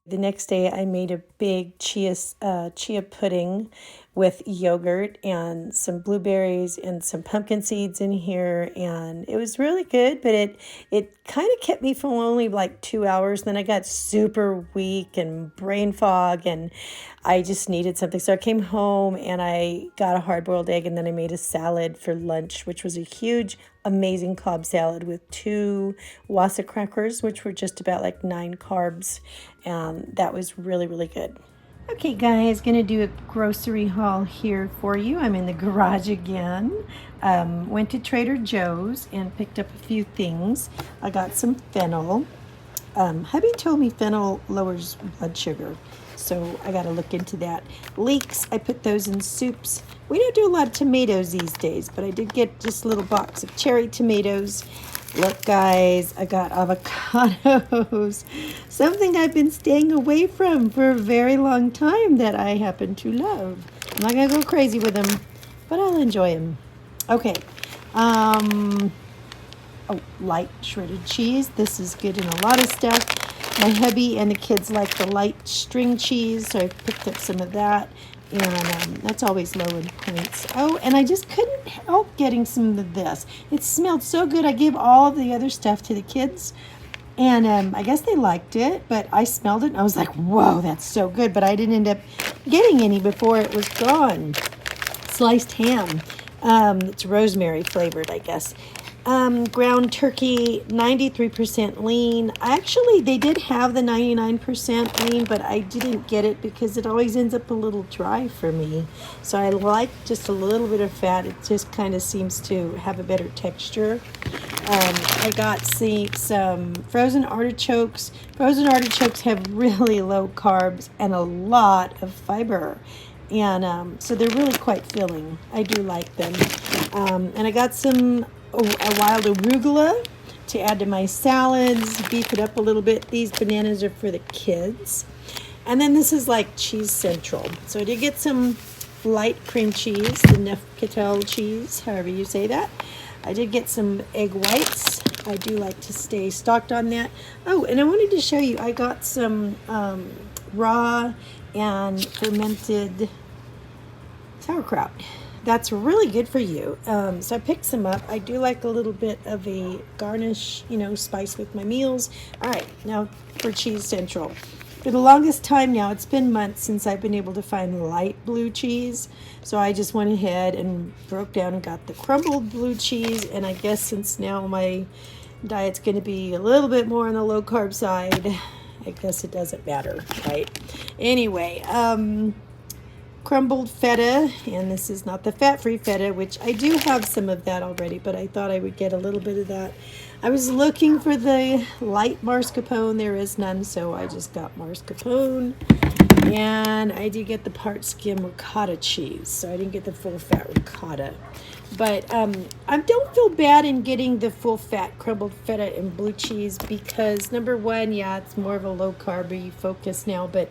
The next day, I made a big chia pudding with yogurt and some blueberries and some pumpkin seeds in here, and it was really good. But it kind of kept me for only like 2 hours. Then I got super weak and brain fog, and I just needed something. So I came home and I got a hard-boiled egg, and then I made a salad for lunch, which was a huge, amazing Cobb salad with 2 Wassa crackers, which were just about like 9 carbs. And that was really, really good. Okay, guys, gonna do a grocery haul here for you. I'm in the garage again. Went to Trader Joe's and picked up a few things. I got some fennel. Hubby told me fennel lowers blood sugar, so I got to look into that. Leeks, I put those in soups. We don't do a lot of tomatoes these days, but I did get just a little box of cherry tomatoes. Look, guys, I got avocados, something I've been staying away from for a very long time that I happen to love. I'm not going to go crazy with them, but I'll enjoy them. Okay. Oh, light shredded cheese. This is good in a lot of stuff. My hubby and the kids like the light string cheese, so I picked up some of that. And that's always low in points. Oh, and I just couldn't help getting some of this. It smelled so good. I gave all of the other stuff to the kids. And I guess they liked it, but I smelled it and I was like, whoa, that's so good. But I didn't end up getting any before it was gone. Sliced ham. It's rosemary flavored, I guess. Ground turkey, 93% lean. Actually, they did have the 99% lean, but I didn't get it because it always ends up a little dry for me. So I like just a little bit of fat. It just kind of seems to have a better texture. I got some frozen artichokes. Frozen artichokes have really low carbs and a lot of fiber. And so they're really quite filling. I do like them. And I got some a wild arugula to add to my salads, beef it up a little bit. These bananas are for the kids. And then this is like cheese central. So I did get some light cream cheese, the Neufchâtel cheese, however you say that. I did get some egg whites. I do like to stay stocked on that. Oh, and I wanted to show you, I got some raw and fermented sauerkraut. That's really good for you. So I picked some up. I do like a little bit of a garnish, spice with my meals. All right, now for Cheese Central. For the longest time now, it's been months since I've been able to find light blue cheese. So I just went ahead and broke down and got the crumbled blue cheese. And I guess since now my diet's going to be a little bit more on the low carb side, I guess it doesn't matter, right? Anyway, crumbled feta, and this is not the fat-free feta, which I do have some of that already, but I thought I would get a little bit of that. I was looking for the light mascarpone. There is none, so I just got mascarpone. And I did get the part skim ricotta cheese, so I didn't get the full fat ricotta. But I don't feel bad in getting the full fat crumbled feta and blue cheese because, number one, yeah, it's more of a low carb focus now, but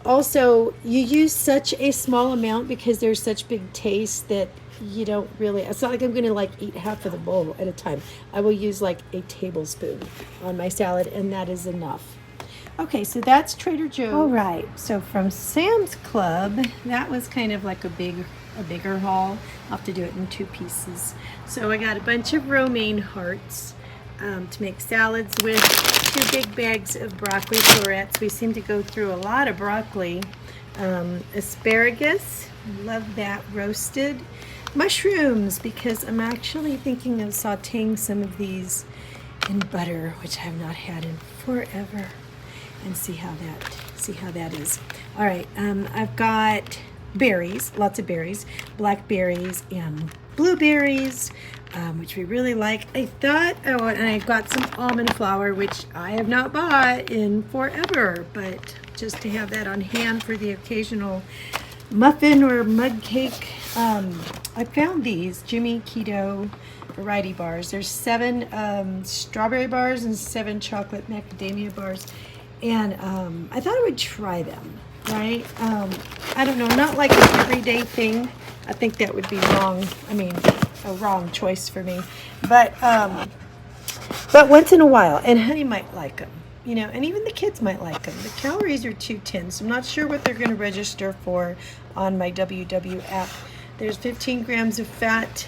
also, you use such a small amount because there's such big taste that you don't really, it's not like I'm going to eat half of the bowl at a time. I will use like a tablespoon on my salad, and that is enough. Okay, so that's Trader Joe's. All right, so from Sam's Club, that was kind of like a bigger haul. I'll have to do it in 2 pieces. So I got a bunch of romaine hearts to make salads with, 2 big bags of broccoli florets. We seem to go through a lot of broccoli. Asparagus, love that, roasted. Mushrooms, because I'm actually thinking of sauteing some of these in butter, which I've not had in forever, and see how that is. All right, I've got berries, lots of berries, blackberries and blueberries, which we really like. I thought, and I got some almond flour, which I have not bought in forever, but just to have that on hand for the occasional muffin or mug cake. I found these Jimmy Keto variety bars. There's 7 strawberry bars and 7 chocolate macadamia bars. And I thought I would try them, right? I don't know, not like an everyday thing. I think that would be wrong. I mean, a wrong choice for me. But once in a while, and Honey might like them, you know, and even the kids might like them. The calories are 210, so I'm not sure what they're going to register for on my WW app. There's 15 grams of fat,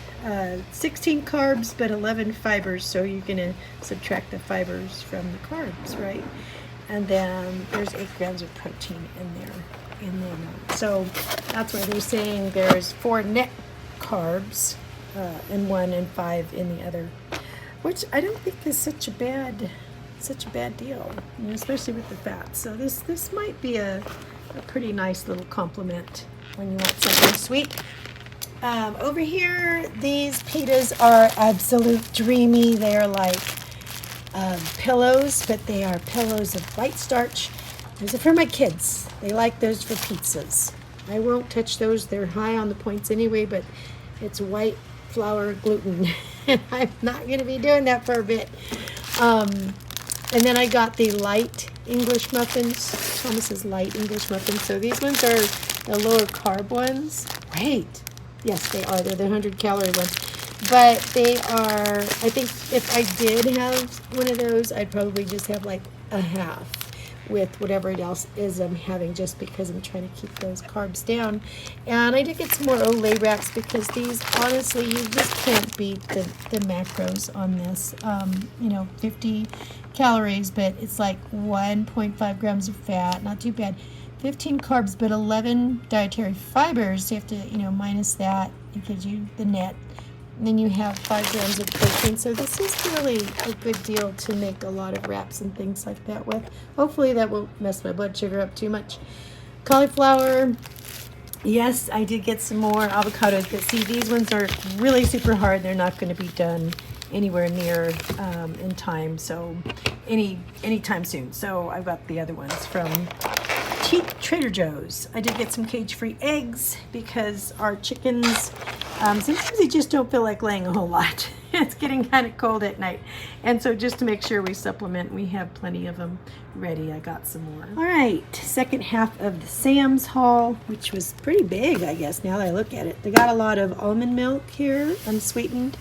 16 carbs, but 11 fibers, so you're going to subtract the fibers from the carbs, right? And then there's 8 grams of protein in there. And then, so that's why they're saying there's 4 net carbs in one and 5 in the other, which I don't think is such a bad deal, you know, especially with the fat. So this might be a pretty nice little compliment when you want something sweet. Over here, these pitas are absolute dreamy. They are like pillows, but they are pillows of white starch. Those are for my kids. They like those for pizzas. I won't touch those. They're high on the points anyway, but it's white flour gluten. And I'm not going to be doing that for a bit. And then I got the light English muffins. Thomas's light English muffins. So these ones are the lower carb ones. Great. Yes, they are. They're the 100-calorie ones. But they are, I think if I did have one of those, I'd probably just have like a half with whatever else is I'm having, just because I'm trying to keep those carbs down. And I did get some more Olay wraps because these, honestly, you just can't beat the macros on this. You know, 50 calories, but it's like 1.5 grams of fat, not too bad. 15 carbs, but 11 dietary fibers. So you have to, you know, minus that. It gives you the net. And then you have 5 grams of protein. So this is really a good deal to make a lot of wraps and things like that with. Hopefully that won't mess my blood sugar up too much. Cauliflower. Yes, I did get some more avocados. But see, these ones are really super hard. They're not going to be done anywhere near in time. So anytime soon. So I've got the other ones from Trader Joe's. I did get some cage-free eggs because our chickens, sometimes they just don't feel like laying a whole lot. It's getting kind of cold at night. And so just to make sure we supplement, we have plenty of them ready. I got some more. All right, second half of the Sam's haul, which was pretty big, I guess, now that I look at it. They got a lot of almond milk here, unsweetened.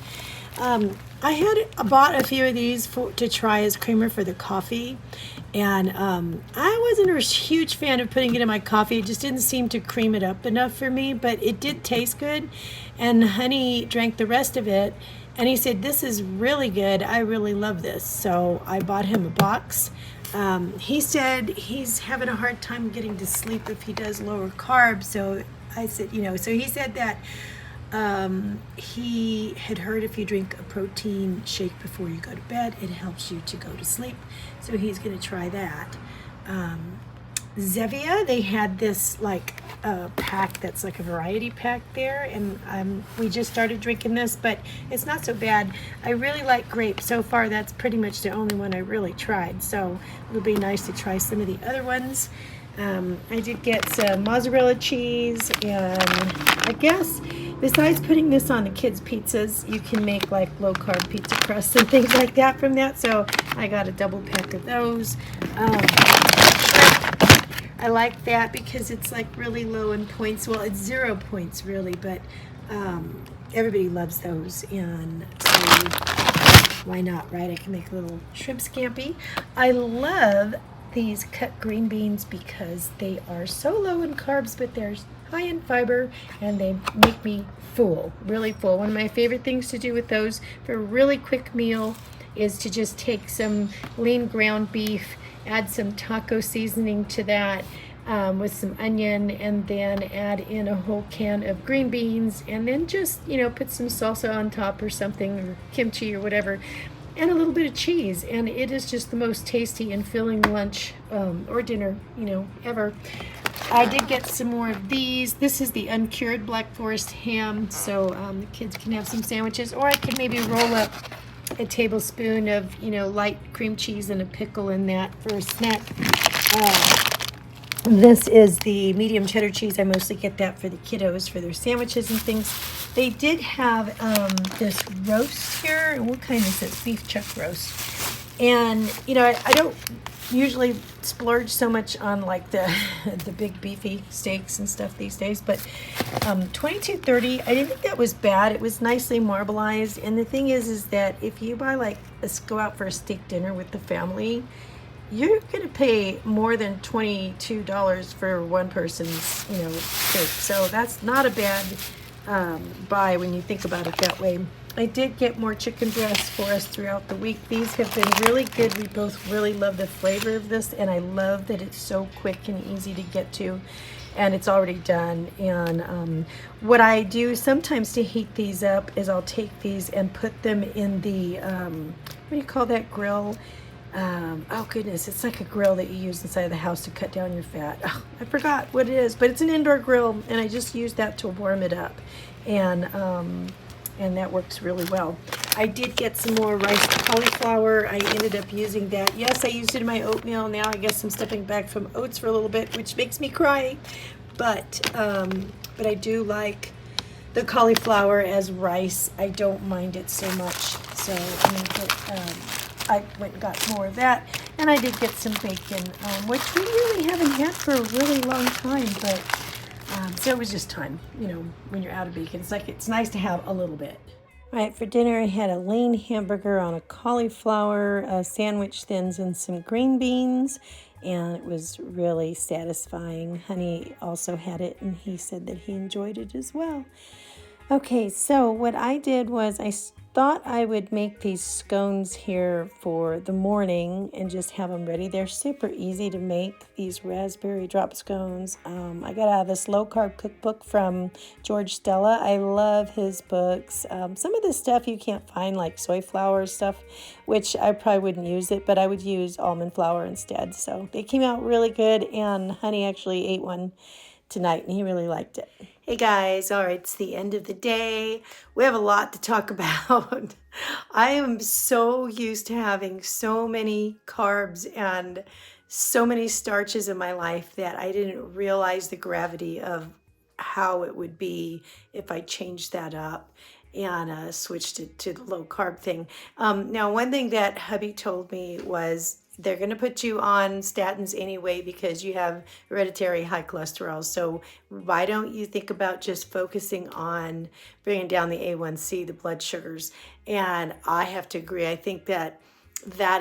I had bought a few of these to try as creamer for the coffee, and I wasn't a huge fan of putting it in my coffee. It just didn't seem to cream it up enough for me, but it did taste good, and Honey drank the rest of it, and he said, "This is really good. I really love this." So I bought him a box. He said he's having a hard time getting to sleep if he does lower carbs, so I said, you know, so he said that he had heard if you drink a protein shake before you go to bed, it helps you to go to sleep. So he's going to try that. Zevia, they had this like pack that's like a variety pack there, and we just started drinking this, but it's not so bad. I really like grape. So far, that's pretty much the only one I really tried. So it'll be nice to try some of the other ones. I did get some mozzarella cheese, and I guess besides putting this on the kids' pizzas, you can make like low-carb pizza crusts and things like that from that. So I got a double pack of those. I like that because it's like really low in points. Well, it's 0 points really, but everybody loves those, and so why not, right? I can make a little shrimp scampi. I love these cut green beans because they are so low in carbs, but they're high in fiber, and they make me full, really full. One of my favorite things to do with those for a really quick meal is to just take some lean ground beef, add some taco seasoning to that with some onion, and then add in a whole can of green beans, and then just, you know, put some salsa on top or something, or kimchi or whatever, and a little bit of cheese, and it is just the most tasty and filling lunch or dinner, you know, ever. I did get some more of these. This is the uncured Black Forest ham, so the kids can have some sandwiches, or I could maybe roll up a tablespoon of, you know, light cream cheese and a pickle in that for a snack. This is the medium cheddar cheese. I mostly get that for the kiddos for their sandwiches and things. They did have this roast here. And what kind is it? Beef chuck roast. And, you know, I don't usually splurge so much on like the the big beefy steaks and stuff these days, but $22.30, I didn't think that was bad. It was nicely marbleized. And the thing is that if you buy like go out for a steak dinner with the family, you're gonna pay more than $22 for one person's, you know, steak. So that's not a bad buy when you think about it that way. I did get more chicken breasts for us throughout the week. These have been really good. We both really love the flavor of this, and I love that it's so quick and easy to get to, and it's already done. And what I do sometimes to heat these up is I'll take these and put them in the, what do you call that grill? Oh goodness, it's like a grill that you use inside of the house to cut down your fat. Oh, I forgot what it is, but it's an indoor grill, and I just use that to warm it up. And that works really well. I did get some more riced cauliflower. I ended up using that. Yes, I used it in my oatmeal. Now I guess I'm stepping back from oats for a little bit, which makes me cry. But I do like the cauliflower as rice. I don't mind it so much. So I went and got more of that. And I did get some bacon, which we really haven't had for a really long time, but so it was just time, you know, when you're out of bacon. It's nice to have a little bit. All right, for dinner I had a lean hamburger on a cauliflower sandwich thins and some green beans, and it was really satisfying. Honey also had it, and he said that he enjoyed it as well. Okay, so what I did was I thought I would make these scones here for the morning and just have them ready. They're super easy to make, these raspberry drop scones. I got out of this low-carb cookbook from George Stella. I love his books. Some of the stuff you can't find, like soy flour stuff, which I probably wouldn't use it, but I would use almond flour instead. So they came out really good, and Honey actually ate one tonight, and he really liked it. Hey guys, all right, it's the end of the day. We have a lot to talk about. I am so used to having so many carbs and so many starches in my life that I didn't realize the gravity of how it would be if I changed that up and switched it to the low carb thing. Now, one thing that hubby told me was they're going to put you on statins anyway because you have hereditary high cholesterol. So why don't you think about just focusing on bringing down the A1C, the blood sugars? And I have to agree. I think that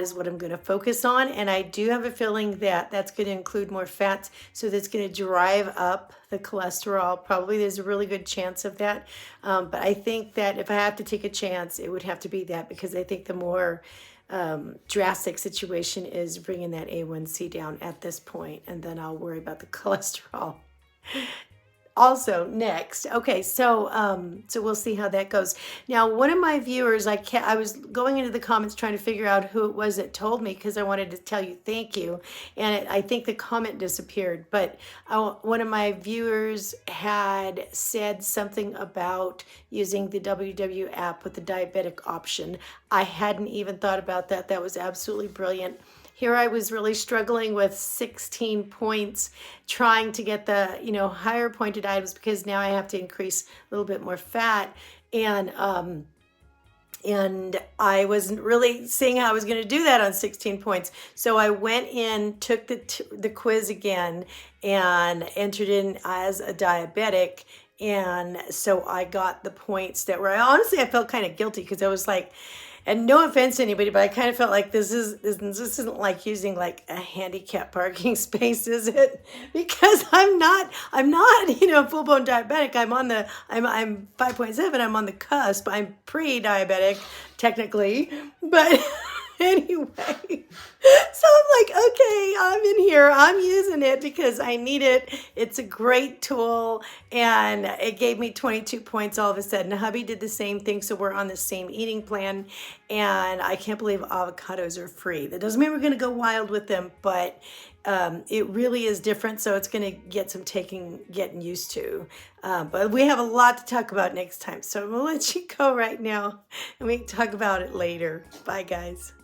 is what I'm going to focus on. And I do have a feeling that that's going to include more fats. So that's going to drive up the cholesterol. Probably there's a really good chance of that. But I think that if I have to take a chance, it would have to be that, because I think the more drastic situation is bringing that A1C down at this point, and then I'll worry about the cholesterol also next. Okay, so we'll see how that goes. Now, one of my viewers, I was going into the comments trying to figure out who it was that told me, because I wanted to tell you thank you, and I think the comment disappeared, but one of my viewers had said something about using the WW app with the diabetic option. I hadn't even thought about that. That was absolutely brilliant. Here I was really struggling with 16 points, trying to get the, higher pointed items, because now I have to increase a little bit more fat. And I wasn't really seeing how I was going to do that on 16 points. So I went in, took the quiz again, and entered in as a diabetic. And so I got the points that were, honestly, I felt kind of guilty, because I was like, and no offense to anybody, but I kind of felt like this isn't like using like a handicap parking space, is it? Because I'm not, full-blown diabetic. I'm 5.7. I'm on the cusp. I'm pre-diabetic, technically, but anyway. So I'm like, okay, I'm in here. I'm using it because I need it. It's a great tool, and it gave me 22 points all of a sudden. Hubby did the same thing, so we're on the same eating plan, and I can't believe avocados are free. That doesn't mean we're going to go wild with them, but it really is different, so it's going to get some getting used to. But we have a lot to talk about next time, so I'm going to let you go right now, and we can talk about it later. Bye, guys.